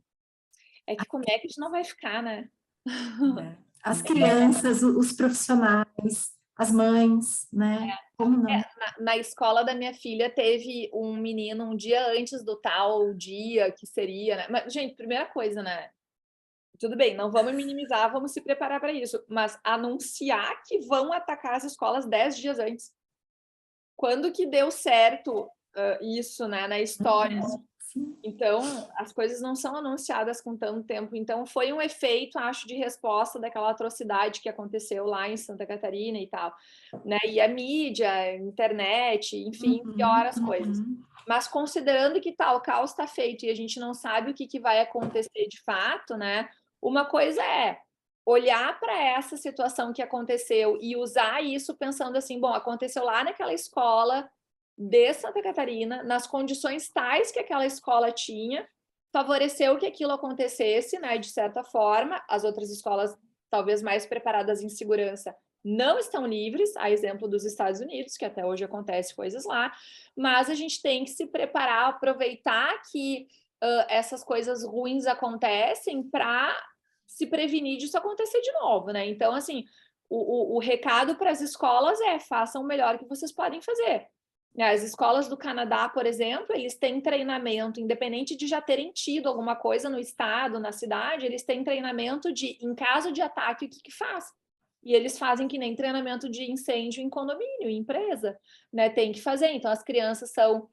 É que como é que a gente não vai ficar, né? As crianças, os profissionais, as mães, né? Como não? Na escola da minha filha teve um menino um dia antes do tal dia que seria, né? Mas, gente, primeira coisa, né? Tudo bem, não vamos minimizar, vamos se preparar para isso, mas anunciar que vão atacar as escolas 10 dias antes. Quando que deu certo isso, né, na história? Então, as coisas não são anunciadas com tanto tempo. Então, foi um efeito, acho, de resposta daquela atrocidade que aconteceu lá em Santa Catarina e tal, né? E a mídia, a internet, enfim, piora as coisas. Mas considerando que tal, o caos está feito e a gente não sabe o que vai acontecer de fato, né? Uma coisa é olhar para essa situação que aconteceu e usar isso pensando assim, bom, aconteceu lá naquela escola de Santa Catarina, nas condições tais que aquela escola tinha, favoreceu que aquilo acontecesse, né, de certa forma. As outras escolas, talvez mais preparadas em segurança, não estão livres, a exemplo dos Estados Unidos, que até hoje acontece coisas lá, mas a gente tem que se preparar, aproveitar que essas coisas ruins acontecem para se prevenir disso acontecer de novo, né? Então, assim, o recado para as escolas é: façam o melhor que vocês podem fazer. As escolas do Canadá, por exemplo, eles têm treinamento, independente de já terem tido alguma coisa no estado, na cidade, eles têm treinamento de, em caso de ataque, o que faz? E eles fazem que nem treinamento de incêndio em condomínio, em empresa, né? Tem que fazer. Então, as crianças são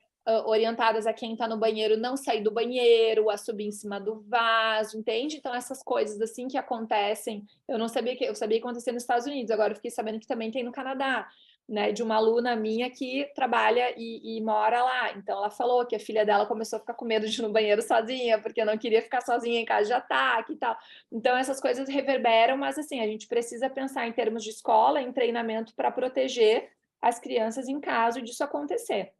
orientadas a quem está no banheiro não sair do banheiro, a subir em cima do vaso, entende? Então, essas coisas assim que acontecem, eu não sabia eu sabia que acontecia nos Estados Unidos, agora eu fiquei sabendo que também tem no Canadá. Né, de uma aluna minha que trabalha e mora lá. Então, ela falou que a filha dela começou a ficar com medo de ir no banheiro sozinha, porque não queria ficar sozinha em casa de ataque e tal. Então, essas coisas reverberam, mas assim, a gente precisa pensar em termos de escola, em treinamento para proteger as crianças em caso disso acontecer.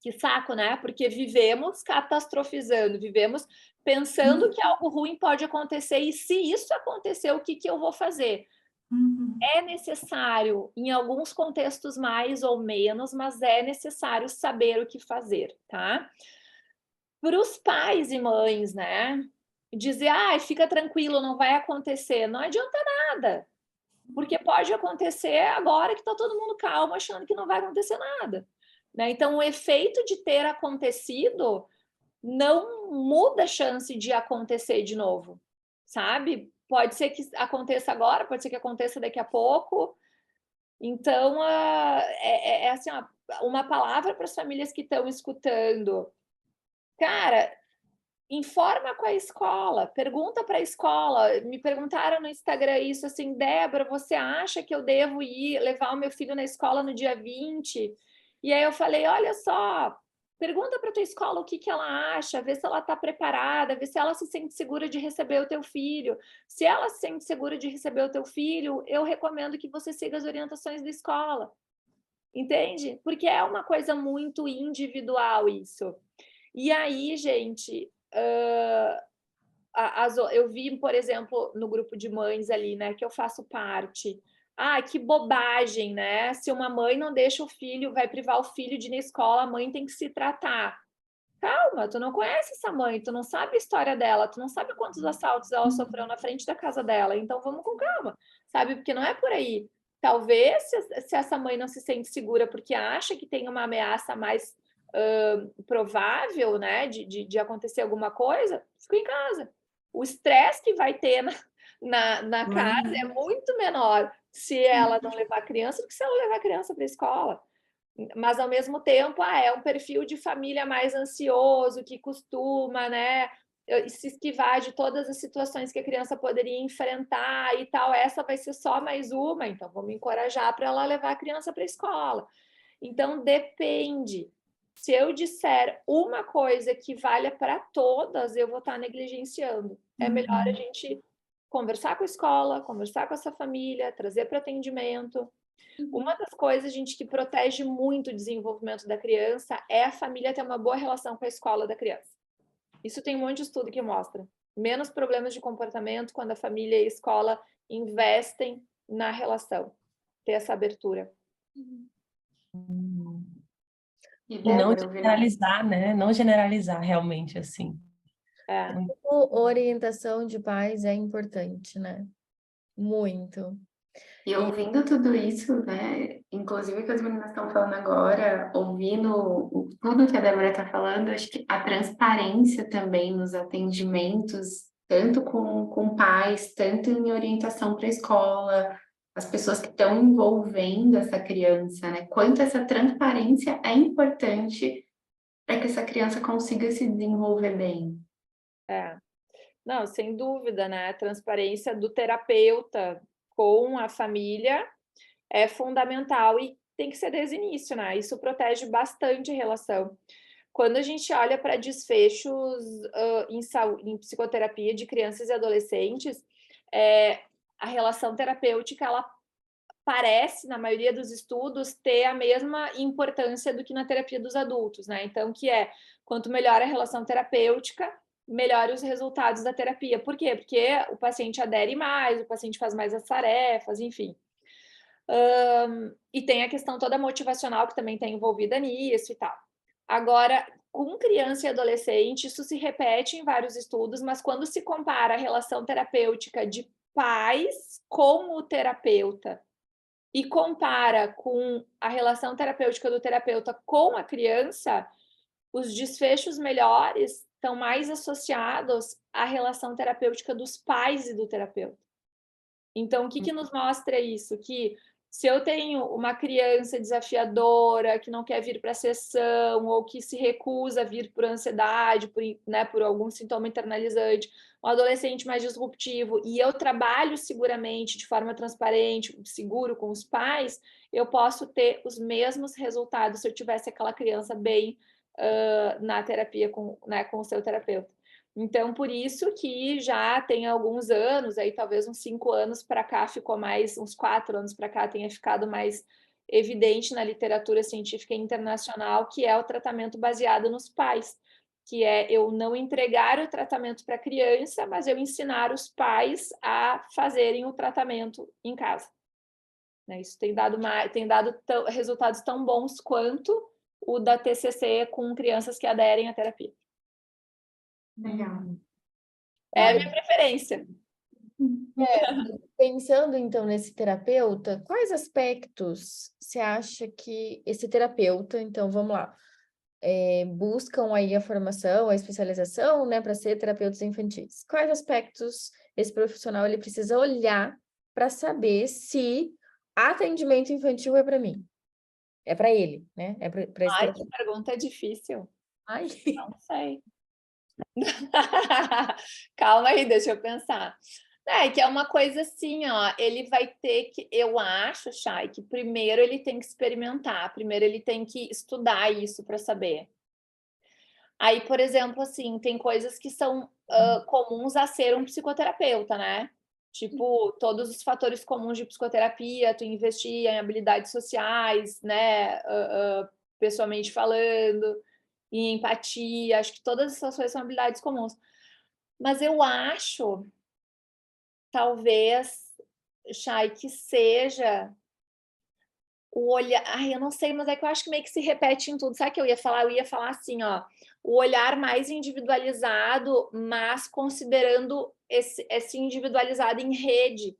Que saco, né? Porque vivemos catastrofizando, vivemos pensando que algo ruim pode acontecer, e se isso acontecer, o que eu vou fazer? É necessário, em alguns contextos mais ou menos, mas é necessário saber o que fazer, tá? Para os pais e mães, né? Dizer, fica tranquilo, não vai acontecer. Não adianta nada, porque pode acontecer agora que está todo mundo calmo, achando que não vai acontecer nada. Né? Então, o efeito de ter acontecido não muda a chance de acontecer de novo, sabe? Pode ser que aconteça agora, pode ser que aconteça daqui a pouco. Então, é assim, uma palavra para as famílias que estão escutando. Cara, informa com a escola, pergunta para a escola. Me perguntaram no Instagram isso, assim, Débora, você acha que eu devo ir levar o meu filho na escola no dia 20? E aí eu falei, olha só, pergunta para a tua escola o que ela acha, vê se ela está preparada, vê se ela se sente segura de receber o teu filho. Se ela se sente segura de receber o teu filho, eu recomendo que você siga as orientações da escola. Entende? Porque é uma coisa muito individual isso. E aí, gente, eu vi, por exemplo, no grupo de mães ali, né, que eu faço parte. Que bobagem, né? Se uma mãe não deixa o filho, vai privar o filho de ir na escola, a mãe tem que se tratar. Calma, tu não conhece essa mãe, tu não sabe a história dela, tu não sabe quantos assaltos ela sofreu na frente da casa dela, então vamos com calma, sabe? Porque não é por aí. Talvez, se essa mãe não se sente segura porque acha que tem uma ameaça mais provável, né, de acontecer alguma coisa, fica em casa. O estresse que vai ter na casa é muito menor se ela não levar a criança do que se ela levar a criança para a escola. Mas, ao mesmo tempo, é um perfil de família mais ansioso, que costuma, né, se esquivar de todas as situações que a criança poderia enfrentar e tal. Essa vai ser só mais uma, então vamos encorajar para ela levar a criança para a escola. Então, depende. Se eu disser uma coisa que valha para todas, eu vou estar negligenciando. É melhor a gente conversar com a escola, conversar com essa família, trazer para atendimento. Uma das coisas, gente, que protege muito o desenvolvimento da criança é a família ter uma boa relação com a escola da criança. Isso tem um monte de estudo que mostra. Menos problemas de comportamento quando a família e a escola investem na relação. Ter essa abertura. E não Débora, generalizar, né? Não generalizar realmente, assim. Orientação de pais é importante, né? Muito. E ouvindo tudo isso, né, inclusive o que as meninas estão falando agora, ouvindo tudo que a Débora está falando, acho que a transparência também nos atendimentos, tanto com pais, tanto em orientação para a escola, as pessoas que estão envolvendo essa criança, né, quanto essa transparência é importante para que essa criança consiga se desenvolver bem. Não, sem dúvida, né? A transparência do terapeuta com a família é fundamental e tem que ser desde o início, né? Isso protege bastante a relação. Quando a gente olha para desfechos em psicoterapia de crianças e adolescentes, a relação terapêutica, ela parece, na maioria dos estudos, ter a mesma importância do que na terapia dos adultos, né? Então, quanto melhor a relação terapêutica, melhor os resultados da terapia. Por quê? Porque o paciente adere mais, o paciente faz mais as tarefas, enfim. E tem a questão toda motivacional que também está envolvida nisso e tal. Agora, com criança e adolescente, isso se repete em vários estudos, mas quando se compara a relação terapêutica de pais com o terapeuta e compara com a relação terapêutica do terapeuta com a criança, os desfechos melhores estão mais associados à relação terapêutica dos pais e do terapeuta. Então, o que nos mostra isso? Que se eu tenho uma criança desafiadora, que não quer vir para a sessão, ou que se recusa a vir por ansiedade, por algum sintoma internalizante, um adolescente mais disruptivo, e eu trabalho seguramente, de forma transparente, seguro com os pais, eu posso ter os mesmos resultados se eu tivesse aquela criança bem na terapia com o seu terapeuta. Então, por isso que já tem alguns anos, aí talvez uns 5 anos para cá ficou mais, uns 4 anos para cá tenha ficado mais evidente na literatura científica internacional, que é o tratamento baseado nos pais, que é eu não entregar o tratamento para a criança, mas eu ensinar os pais a fazerem o tratamento em casa. Isso tem dado resultados tão bons quanto o da TCC com crianças que aderem à terapia. Legal. É a minha preferência. Pensando, então, nesse terapeuta, quais aspectos você acha que esse terapeuta, então, vamos lá, buscam aí a formação, a especialização, né, para ser terapeutas infantis? Quais aspectos esse profissional ele precisa olhar para saber se atendimento infantil é para mim? É para ele, né? É para esse Ai, que terapeuta. pergunta difícil. Ai, Não sei. Calma aí, deixa eu pensar. Que é uma coisa assim, ó, ele vai ter que, eu acho, Chay, que primeiro ele tem que experimentar, primeiro ele tem que estudar isso para saber. Aí, por exemplo, assim, tem coisas que são comuns a ser um psicoterapeuta, né? Tipo, todos os fatores comuns de psicoterapia, tu investir em habilidades sociais, né? Pessoalmente falando, em empatia, acho que todas essas coisas são habilidades comuns. Mas eu acho, talvez, Chay, que seja o olhar. Ai, eu não sei, mas é que eu acho que meio que se repete em tudo. Sabe o que eu ia falar? Eu ia falar assim, ó, o olhar mais individualizado, mas considerando esse individualizado em rede.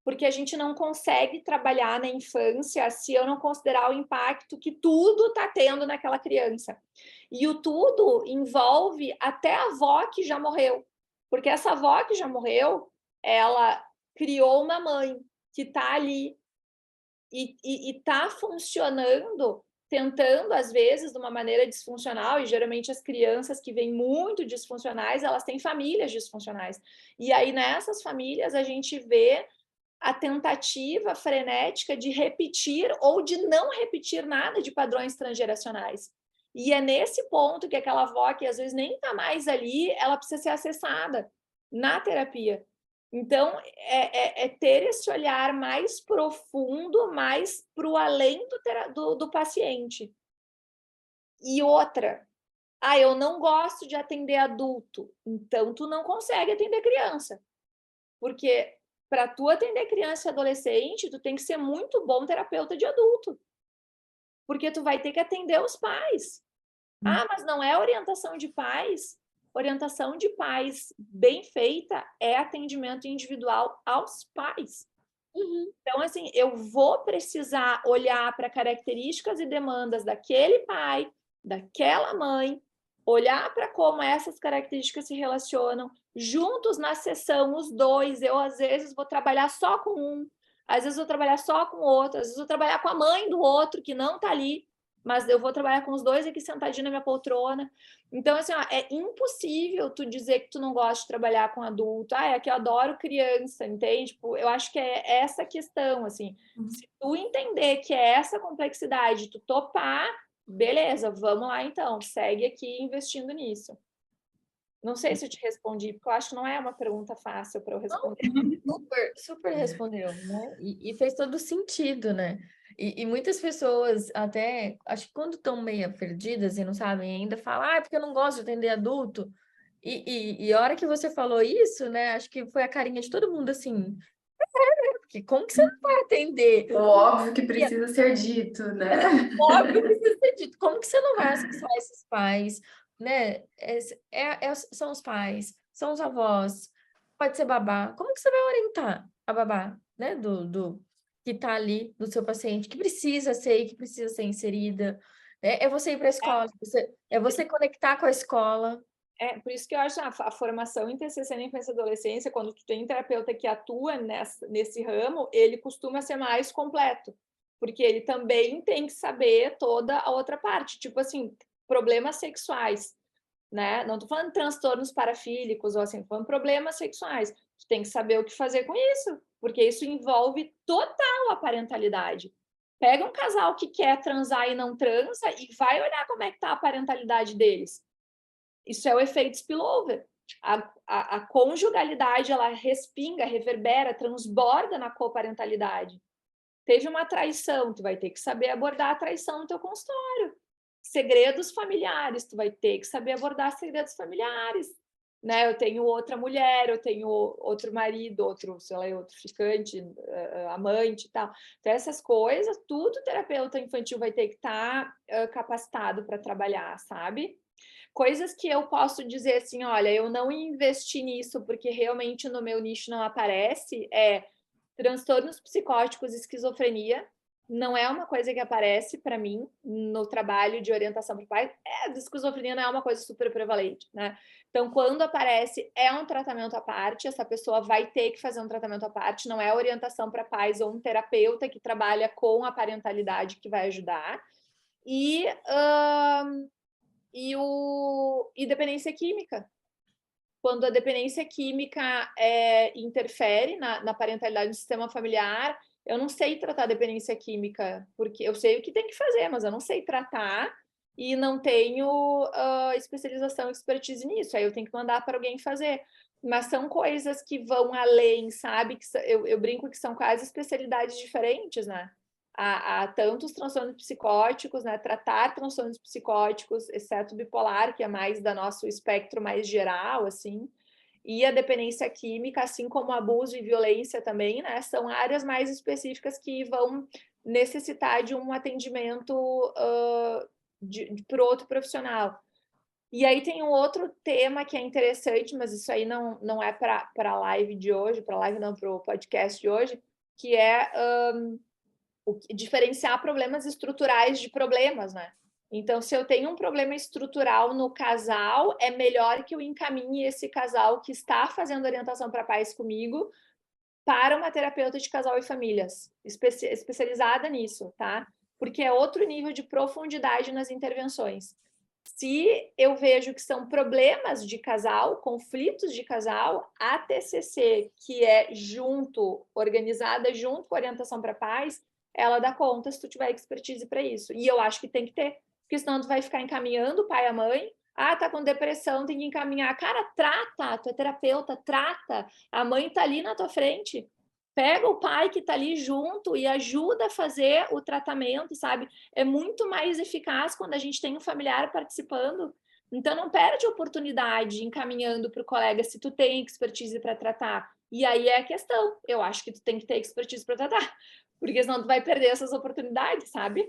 Porque a gente não consegue trabalhar na infância se eu não considerar o impacto que tudo está tendo naquela criança. E o tudo envolve até a avó que já morreu. Porque essa avó que já morreu, ela criou uma mãe que está ali e está funcionando, tentando, às vezes, de uma maneira disfuncional, e geralmente as crianças que vêm muito disfuncionais, elas têm famílias disfuncionais. E aí, nessas famílias, a gente vê a tentativa frenética de repetir ou de não repetir nada de padrões transgeracionais. E é nesse ponto que aquela avó, que às vezes nem está mais ali, ela precisa ser acessada na terapia. Então, é ter esse olhar mais profundo, mais para o além do paciente. E outra, eu não gosto de atender adulto, então tu não consegue atender criança. Porque para tu atender criança e adolescente, tu tem que ser muito bom terapeuta de adulto. Porque tu vai ter que atender os pais. Mas não é orientação de pais? Orientação de pais bem feita é atendimento individual aos pais. Então, assim, eu vou precisar olhar para características e demandas daquele pai, daquela mãe, olhar para como essas características se relacionam, juntos na sessão, os dois. Eu, às vezes, vou trabalhar só com um, às vezes, vou trabalhar só com o outro, às vezes, vou trabalhar com a mãe do outro, que não está ali, mas eu vou trabalhar com os dois aqui sentadinho na minha poltrona. Então, assim, ó, é impossível tu dizer que tu não gosta de trabalhar com adulto. É que eu adoro criança, entende? Tipo, eu acho que é essa questão, assim. Se tu entender que é essa complexidade, tu topar, beleza, vamos lá então, segue aqui investindo nisso. Não sei se eu te respondi, porque eu acho que não é uma pergunta fácil para eu responder. super respondeu, né? E fez todo sentido, né? E muitas pessoas até, acho que quando estão meio perdidas e não sabem ainda, falam, porque eu não gosto de atender adulto. E a hora que você falou isso, né? Acho que foi a carinha de todo mundo assim, porque como que você não vai atender? Óbvio que precisa ser dito, né? Óbvio que precisa ser dito. Como que você não vai acessar esses pais, né? São os pais, são os avós, pode ser babá. Como que você vai orientar a babá, né? que está ali do seu paciente, que precisa ser inserida. É você ir para a escola, é você conectar com a escola. Por isso que eu acho a formação em TCC na infância e adolescência, quando tu tem um terapeuta que atua nesse ramo, ele costuma ser mais completo, porque ele também tem que saber toda a outra parte, tipo assim, problemas sexuais, né? Não tô falando transtornos parafílicos ou assim, tô falando problemas sexuais. Tu tem que saber o que fazer com isso, porque isso envolve total a parentalidade. Pega um casal que quer transar e não transa e vai olhar como é que tá a parentalidade deles. Isso é o efeito spillover. A conjugalidade, ela respinga, reverbera, transborda na coparentalidade. Teve uma traição, tu vai ter que saber abordar a traição no teu consultório. Segredos familiares, tu vai ter que saber abordar segredos familiares. Né? Eu tenho outra mulher, eu tenho outro marido, outro ficante, amante e tal. Então, essas coisas, tudo o terapeuta infantil vai ter que estar capacitado para trabalhar, sabe? Coisas que eu posso dizer assim, olha, eu não investi nisso porque realmente no meu nicho não aparece, transtornos psicóticos e esquizofrenia. Não é uma coisa que aparece para mim no trabalho de orientação para o pai. A esquizofrenia não é uma coisa super prevalente, né? Então, quando aparece, é um tratamento à parte, essa pessoa vai ter que fazer um tratamento à parte, não é orientação para pais ou um terapeuta que trabalha com a parentalidade que vai ajudar. E dependência química. Quando a dependência química interfere na parentalidade do sistema familiar, eu não sei tratar dependência química, porque eu sei o que tem que fazer, mas eu não sei tratar e não tenho especialização, expertise nisso. Aí eu tenho que mandar para alguém fazer. Mas são coisas que vão além, sabe? Eu brinco que são quase especialidades diferentes, né? Há tantos transtornos psicóticos, né? Tratar transtornos psicóticos, exceto bipolar, que é mais da nosso espectro mais geral, assim, e a dependência química, assim como abuso e violência também, né? São áreas mais específicas que vão necessitar de um atendimento por outro profissional. E aí tem um outro tema que é interessante, mas isso aí não é para a live de hoje, para a live não, para o podcast de hoje, que é diferenciar problemas estruturais de problemas, né? Então, se eu tenho um problema estrutural no casal, é melhor que eu encaminhe esse casal que está fazendo orientação para pais comigo para uma terapeuta de casal e famílias, especializada nisso, tá? Porque é outro nível de profundidade nas intervenções. Se eu vejo que são problemas de casal, conflitos de casal, a TCC, que é organizada junto com a orientação para pais, ela dá conta se tu tiver expertise para isso. E eu acho que tem que ter, porque senão tu vai ficar encaminhando o pai e a mãe. Ah, tá com depressão, tem que encaminhar. Cara, trata, tu é terapeuta, trata. A mãe tá ali na tua frente. Pega o pai que tá ali junto e ajuda a fazer o tratamento, sabe? É muito mais eficaz quando a gente tem um familiar participando. Então, não perde a oportunidade encaminhando para o colega se tu tem expertise para tratar. E aí é a questão. Eu acho que tu tem que ter expertise para tratar. Porque senão tu vai perder essas oportunidades, sabe?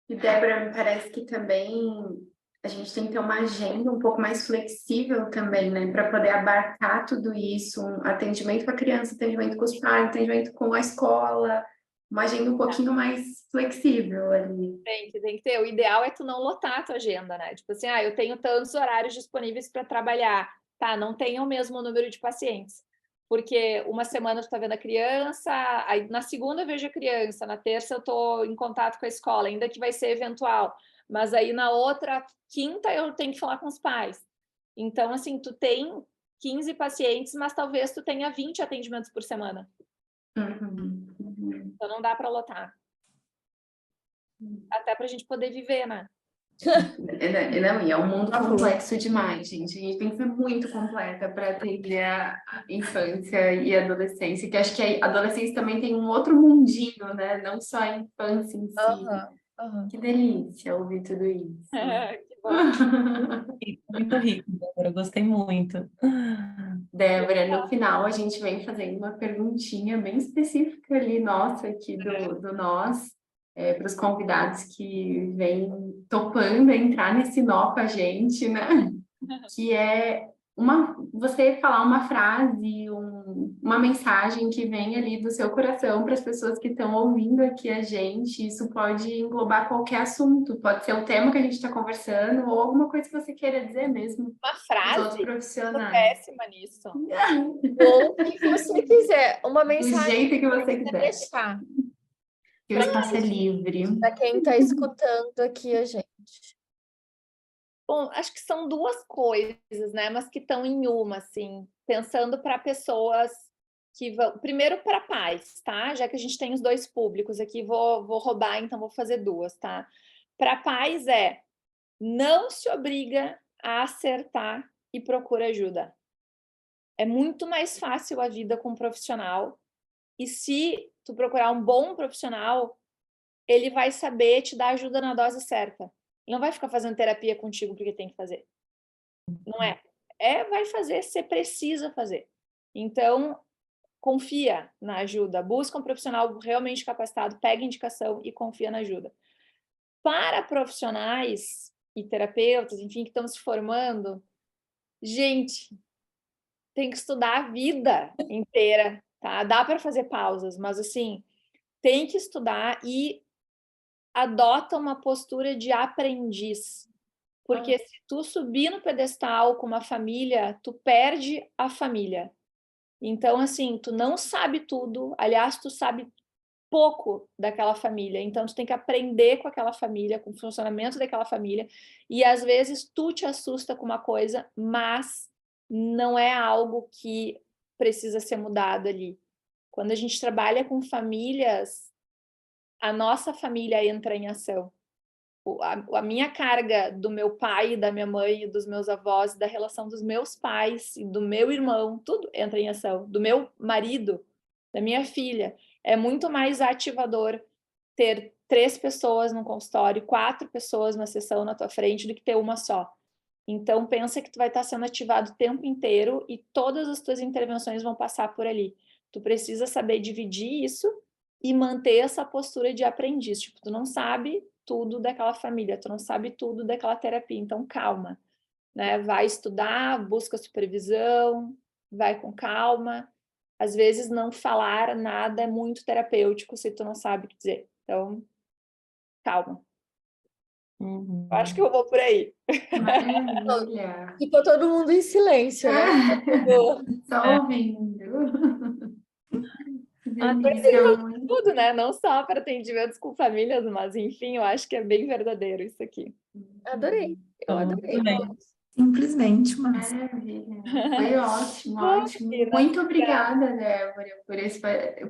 E, Débora, me parece que também a gente tem que ter uma agenda um pouco mais flexível também, né? Para poder abarcar tudo isso, um atendimento com a criança, atendimento com os pais, atendimento com a escola, uma agenda um pouquinho mais flexível ali. Tem que ter. O ideal é tu não lotar a tua agenda, né? Tipo assim, eu tenho tantos horários disponíveis para trabalhar. Tá, não tenho o mesmo número de pacientes. Porque uma semana tu tá vendo a criança, aí na segunda eu vejo a criança, na terça eu tô em contato com a escola, ainda que vai ser eventual. Mas aí na outra quinta eu tenho que falar com os pais. Então, assim, tu tem 15 pacientes, mas talvez tu tenha 20 atendimentos por semana. Então não dá para lotar. Até para a gente poder viver, né? Não, e é um mundo complexo demais, gente. A gente tem que ser muito completa para atender a infância e a adolescência, que acho que a adolescência também tem um outro mundinho, né? Não só a infância em si. Que delícia ouvir tudo isso. Que bom. Muito rico, Débora. Eu gostei muito. Débora, no final a gente vem fazendo uma perguntinha bem específica ali, nossa, aqui do nós, para os convidados que vêm topando entrar nesse nó com a gente, né? Que é você falar uma frase, uma mensagem que vem ali do seu coração para as pessoas que estão ouvindo aqui a gente. Isso pode englobar qualquer assunto, pode ser o tema que a gente está conversando ou alguma coisa que você queira dizer mesmo. Uma Os frase, outros eu sou profissionais. péssima nisso. Ou o que você quiser, uma Do mensagem jeito que você que quiser. deixar Que o espaço é livre. para quem está escutando aqui a gente. Bom, acho que são duas coisas, né? Mas que estão em uma, assim, pensando para pessoas que vão. Primeiro para pais, tá? Já que a gente tem os dois públicos aqui, vou roubar, então vou fazer duas, tá? Para pais não se obriga a acertar e procura ajuda. É muito mais fácil a vida com um profissional. E se tu procurar um bom profissional, ele vai saber te dar ajuda na dose certa. Ele não vai ficar fazendo terapia contigo porque tem que fazer. Não é. Vai fazer, você precisa fazer. Então, confia na ajuda. Busca um profissional realmente capacitado, pega indicação e confia na ajuda. Para profissionais e terapeutas, enfim, que estão se formando, gente, tem que estudar a vida inteira, tá? Dá para fazer pausas, mas assim, tem que estudar e adota uma postura de aprendiz. Porque se tu subir no pedestal com uma família, tu perde a família. Então, assim, tu não sabe tudo, aliás, tu sabe pouco daquela família. Então, tu tem que aprender com aquela família, com o funcionamento daquela família. E às vezes tu te assusta com uma coisa, mas não é algo que precisa ser mudado ali. Quando a gente trabalha com famílias, a nossa família entra em ação. A minha carga do meu pai, da minha mãe, dos meus avós, da relação dos meus pais e do meu irmão, tudo entra em ação. Do meu marido, da minha filha. É muito mais ativador ter 3 pessoas no consultório, 4 pessoas na sessão na tua frente do que ter uma só. Então, pensa que tu vai estar sendo ativado o tempo inteiro e todas as tuas intervenções vão passar por ali. Tu precisa saber dividir isso e manter essa postura de aprendiz. Tipo, tu não sabe tudo daquela família, tu não sabe tudo daquela terapia, então calma, né? Vai estudar, busca supervisão, vai com calma. Às vezes não falar nada é muito terapêutico se tu não sabe o que dizer. Então, calma. Eu acho que eu vou por aí. Maravilha. Ficou todo mundo em silêncio, né? Só ouvindo. Delícia, tudo, né? Não só para atendimentos com famílias, mas enfim, eu acho que é bem verdadeiro isso aqui. Adorei, eu adorei. Simplesmente uma... Maravilha. Foi ótimo, ótimo. Mira, Muito obrigada, Débora,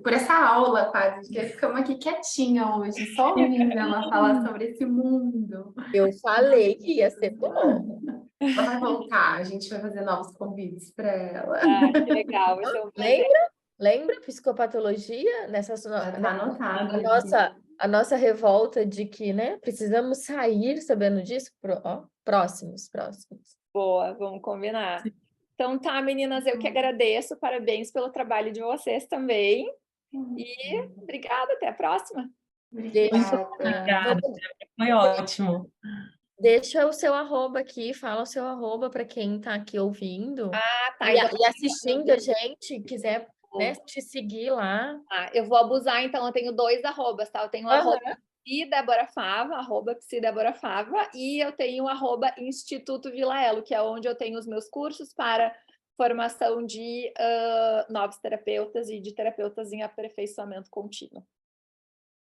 por essa aula, quase, porque ficamos aqui quietinha hoje, só ouvindo ela falar sobre esse mundo. Eu falei que ia ser bom. Ela vai voltar, a gente vai fazer novos convites para ela. Que legal, vai ser um prazer. Lembra psicopatologia? Tá anotado. A nossa revolta de que, né, precisamos sair sabendo disso. Próximos. Boa, vamos combinar. Então tá, meninas, eu que agradeço, parabéns pelo trabalho de vocês também. E obrigada, até a próxima. Obrigada. Foi ótimo. Deixa o seu arroba aqui, fala o seu arroba para quem está aqui ouvindo. Tá. E assistindo a gente, quiser, né, te seguir lá. Eu vou abusar, então eu tenho 2 arrobas, tá? Eu tenho o arroba psideborafava, arroba psideborafava, e eu tenho o arroba Instituto Vilaelo, que é onde eu tenho os meus cursos para formação de novos terapeutas e de terapeutas em aperfeiçoamento contínuo.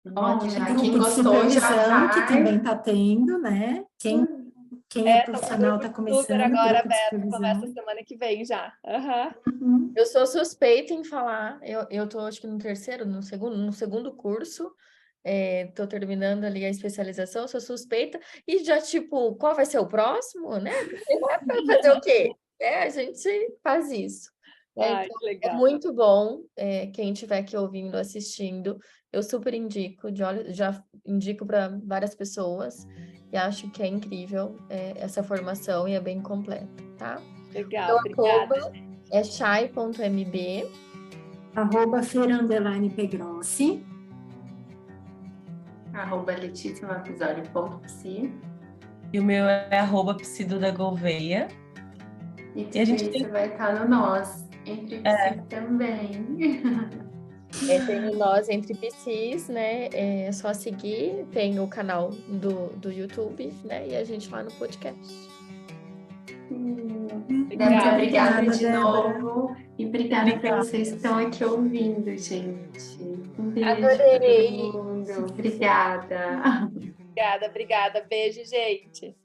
Bom, já Grupo quem de gostou supervisão já que também está tendo, né? Quem é profissional está começando. Agora, grupo de Beto, supervisão. começa semana que vem já. Eu sou suspeita em falar. Eu tô, acho que no segundo curso. Tô terminando ali a especialização, sou suspeita. E já, tipo, qual vai ser o próximo, né? Vai fazer o quê? A gente faz isso. Então, que legal. é muito bom. Quem estiver aqui ouvindo, assistindo, eu super indico. Já indico para várias pessoas. E acho que é incrível essa formação e é bem completa, tá? Legal, obrigada. É chai.mb. @fer_pegrossi. @leticiaepisódio.psi. E o meu é @psido da Gouveia. E a gente vai estar no nosso. Entre Psi também. Tem o Nós Entre Psis, né? É só seguir. Tem o canal do YouTube, né? E a gente lá no podcast. Débora, obrigada de Débora. novo. E obrigada para vocês que estão aqui ouvindo, gente. Um beijo Adorei. para todo mundo. Obrigada. Obrigada. Beijo, gente.